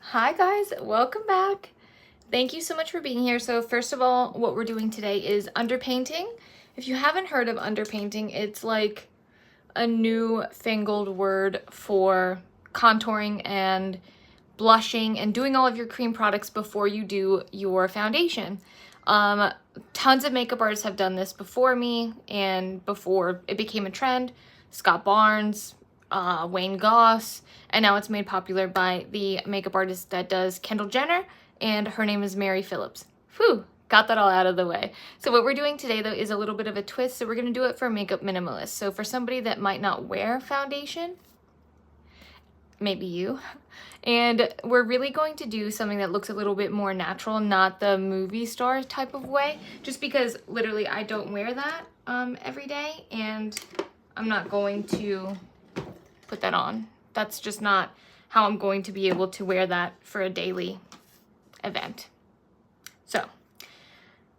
Hi guys, welcome back. Thank you so much for being here. So first of all, what we're doing today is underpainting. If you haven't heard of underpainting, it's like a new fangled word for contouring and blushing and doing all of your cream products before you do your foundation. Tons of makeup artists have done this before me and before it became a trend. Scott Barnes, Wayne Goss, and now it's made popular by the makeup artist that does Kendall Jenner, and her name is Mary Phillips. Whew, got that all out of the way. So what we're doing today though is a little bit of a twist. So we're gonna do it for makeup minimalists. So for somebody that might not wear foundation, maybe you, and we're really going to do something that looks a little bit more natural, not the movie star type of way, just because literally I don't wear that every day, and I'm not going to put that on. That's just not how I'm going to be able to wear that for a daily event. So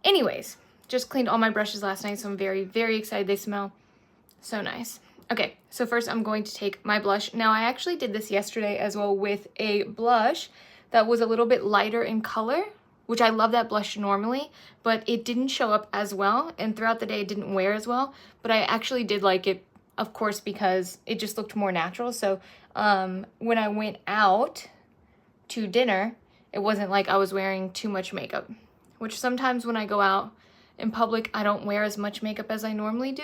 anyways, just cleaned all my brushes last night, so I'm very, very excited. They smell so nice. Okay, so first I'm going to take my blush. Now I actually did this yesterday as well with a blush that was a little bit lighter in color, which I love that blush normally, but it didn't show up as well, and throughout the day it didn't wear as well, but I actually did like it, of course, because it just looked more natural. So when I went out to dinner, it wasn't like I was wearing too much makeup, which sometimes when I go out in public, I don't wear as much makeup as I normally do,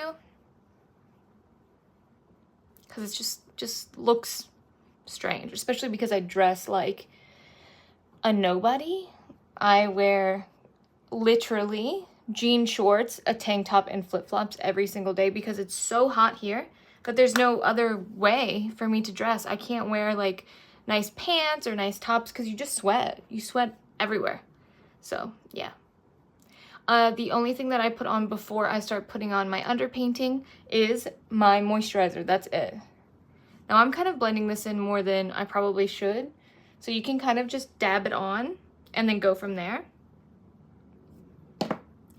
because it just looks strange, especially because I dress like a nobody. I wear literally jean shorts, a tank top, and flip-flops every single day because it's so hot here that there's no other way for me to dress. I can't wear like nice pants or nice tops because you just sweat. You sweat everywhere. So yeah. The only thing that I put on before I start putting on my underpainting is my moisturizer. That's it. Now I'm kind of blending this in more than I probably should, so you can kind of just dab it on and then go from there.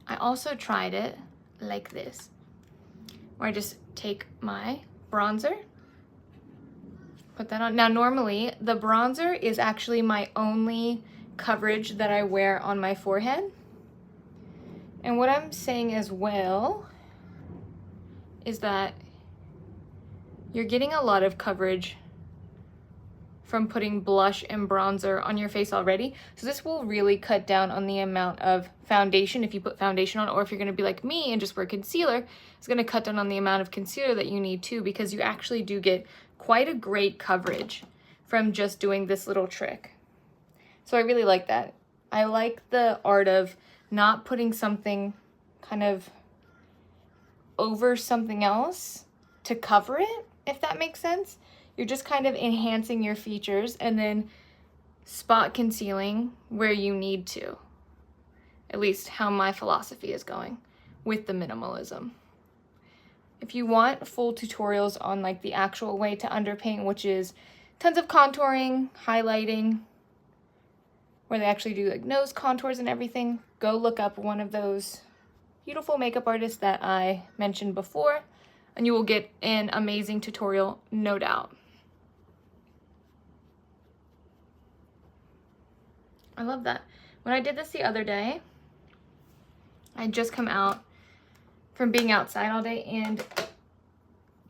I also tried it like this, where I just take my bronzer, put that on. Now normally the bronzer is actually my only coverage that I wear on my forehead. And what I'm saying as well is that you're getting a lot of coverage from putting blush and bronzer on your face already. So this will really cut down on the amount of foundation if you put foundation on, or if you're gonna be like me and just wear concealer, it's gonna cut down on the amount of concealer that you need too, because you actually do get quite a great coverage from just doing this little trick. So I really like that. I like the art of not putting something kind of over something else to cover it, if that makes sense. You're just kind of enhancing your features and then spot concealing where you need to. At least how my philosophy is going with the minimalism. If you want full tutorials on like the actual way to underpaint, which is tons of contouring, highlighting, where they actually do like nose contours and everything, go look up one of those beautiful makeup artists that I mentioned before, and you will get an amazing tutorial, no doubt. I love that. When I did this the other day, I'd just come out from being outside all day, and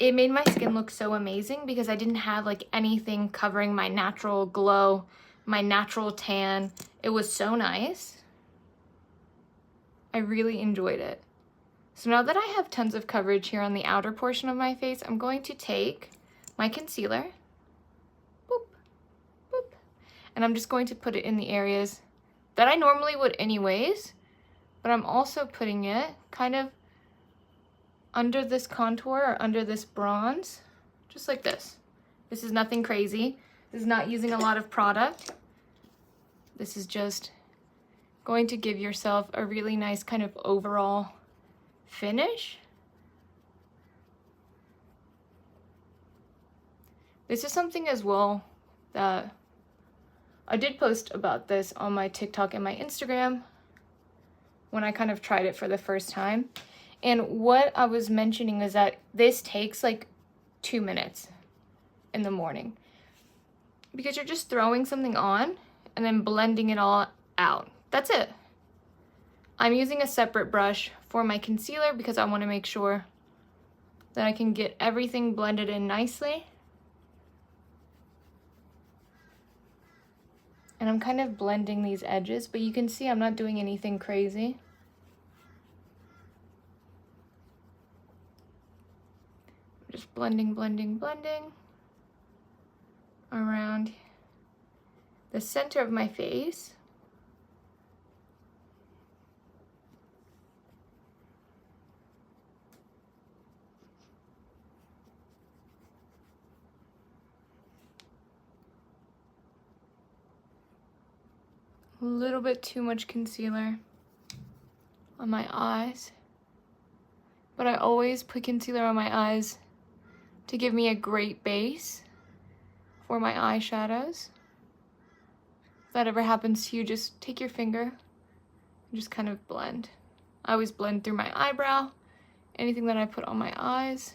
it made my skin look so amazing because I didn't have like anything covering my natural glow, my natural tan. It was so nice. I really enjoyed it. So now that I have tons of coverage here on the outer portion of my face, I'm going to take my concealer, boop, boop, and I'm just going to put it in the areas that I normally would anyways, but I'm also putting it kind of under this contour or under this bronze, just like this. This is nothing crazy. This is not using a lot of product. This is just going to give yourself a really nice kind of overall finish. This is something as well that I did post about this on my TikTok and my Instagram when I kind of tried it for the first time. And what I was mentioning is that this takes like 2 minutes in the morning. because you're just throwing something on and then blending it all out. That's it. I'm using a separate brush for my concealer because I want to make sure that I can get everything blended in nicely. And I'm kind of blending these edges, but you can see I'm not doing anything crazy. I'm just blending, blending, blending around the center of my face. A little bit too much concealer on my eyes, but I always put concealer on my eyes to give me a great base for my eyeshadows. If that ever happens to you, just take your finger and just kind of blend. I always blend through my eyebrow, anything that I put on my eyes.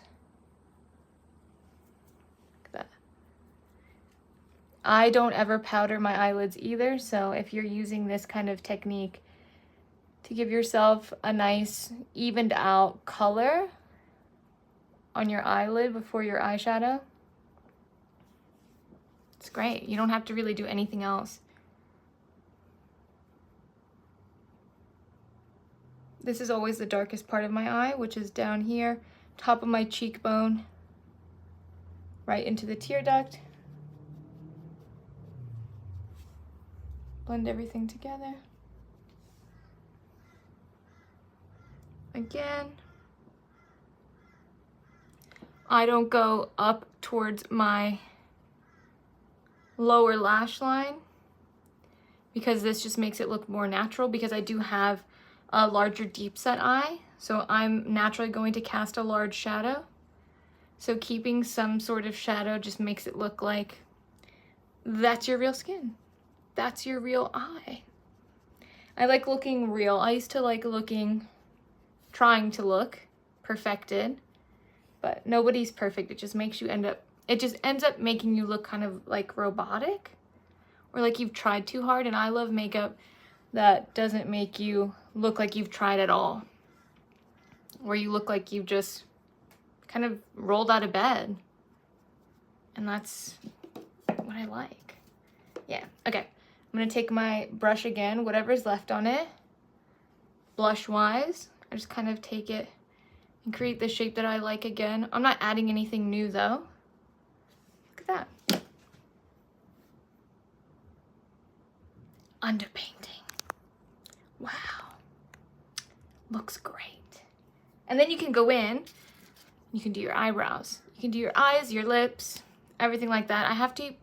Look at that. I don't ever powder my eyelids either, so if you're using this kind of technique to give yourself a nice evened out color on your eyelid before your eyeshadow, it's great. You don't have to really do anything else. This is always the darkest part of my eye, which is down here, top of my cheekbone, right into the tear duct. Blend everything together. Again. I don't go up towards my lower lash line because this just makes it look more natural, because I do have a larger deep set eye, so I'm naturally going to cast a large shadow. So keeping some sort of shadow just makes it look like that's your real skin. That's your real eye. I like looking real. I used to like trying to look perfected, but nobody's perfect. It just makes you it just ends up making you look kind of like robotic, or like you've tried too hard. And I love makeup that doesn't make you look like you've tried at all, where you look like you've just kind of rolled out of bed. And that's what I like. Yeah, okay. I'm gonna take my brush again, whatever's left on it, blush wise. I just kind of take it and create the shape that I like again. I'm not adding anything new though. Look at that. Underpainting. Wow. Looks great. And then you can go in, you can do your eyebrows. You can do your eyes, your lips, everything like that. I have to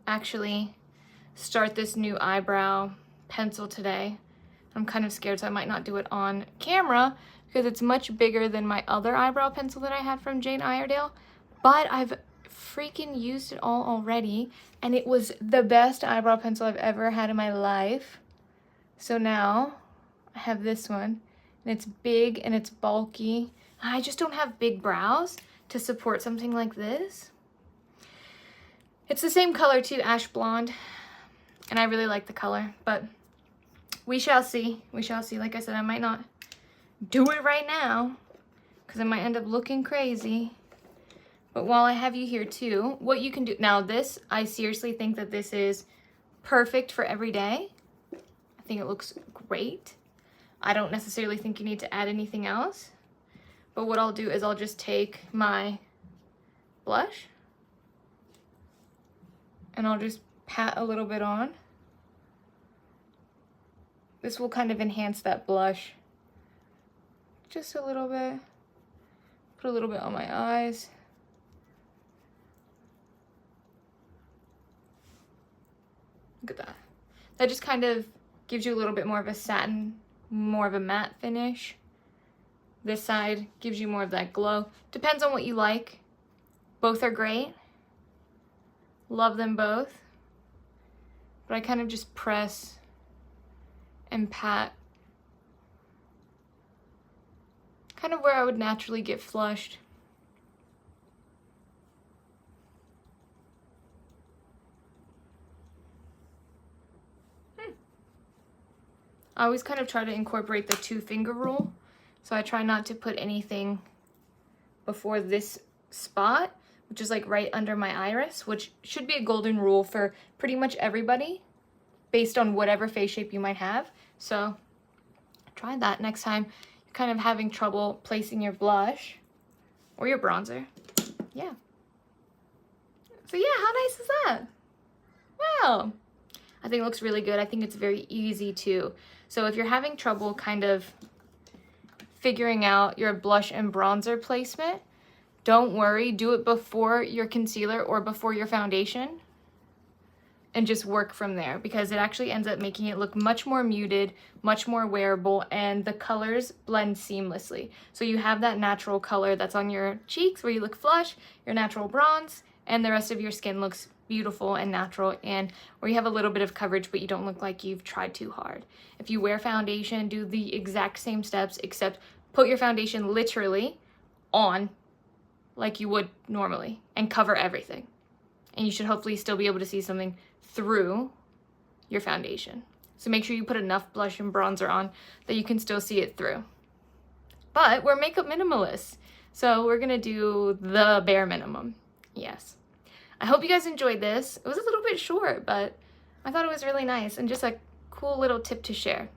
actually start this new eyebrow pencil today. I'm kind of scared, so I might not do it on camera because it's much bigger than my other eyebrow pencil that I had from Jane Iredale, but I've freaking used it all already, and it was the best eyebrow pencil I've ever had in my life. So now I have this one, and it's big and it's bulky. I just don't have big brows to support something like this. It's the same color too, ash blonde, and I really like the color, but we shall see. We shall see. Like I said, I might not do it right now because I might end up looking crazy. But while I have you here too, what you can do now, this, I seriously think that this is perfect for every day. I think it looks great. I don't necessarily think you need to add anything else, but what I'll do is I'll just take my blush and I'll just pat a little bit on. This will kind of enhance that blush just a little bit. Put a little bit on my eyes. Look at that. That just kind of gives you a little bit more of a satin, more of a matte finish. This side gives you more of that glow. Depends on what you like. Both are great. Love them both. But I kind of just press and pat kind of where I would naturally get flushed. I always kind of try to incorporate the 2-finger rule. So I try not to put anything before this spot, which is like right under my iris, which should be a golden rule for pretty much everybody based on whatever face shape you might have. So try that next time you're kind of having trouble placing your blush or your bronzer. Yeah. So yeah, how nice is that? Wow. I think it looks really good. I think it's very easy too. So if you're having trouble kind of figuring out your blush and bronzer placement, don't worry. Do it before your concealer or before your foundation and just work from there, because it actually ends up making it look much more muted, much more wearable, and the colors blend seamlessly. So you have that natural color that's on your cheeks where you look flush, your natural bronze, and the rest of your skin looks beautiful and natural, and where you have a little bit of coverage but you don't look like you've tried too hard. If you wear foundation, do the exact same steps, except put your foundation literally on like you would normally and cover everything. And you should hopefully still be able to see something through your foundation. So make sure you put enough blush and bronzer on that you can still see it through. But we're makeup minimalists, so we're gonna do the bare minimum. Yes. I hope you guys enjoyed this. It was a little bit short, but I thought it was really nice and just a cool little tip to share.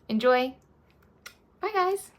Enjoy. Bye, guys.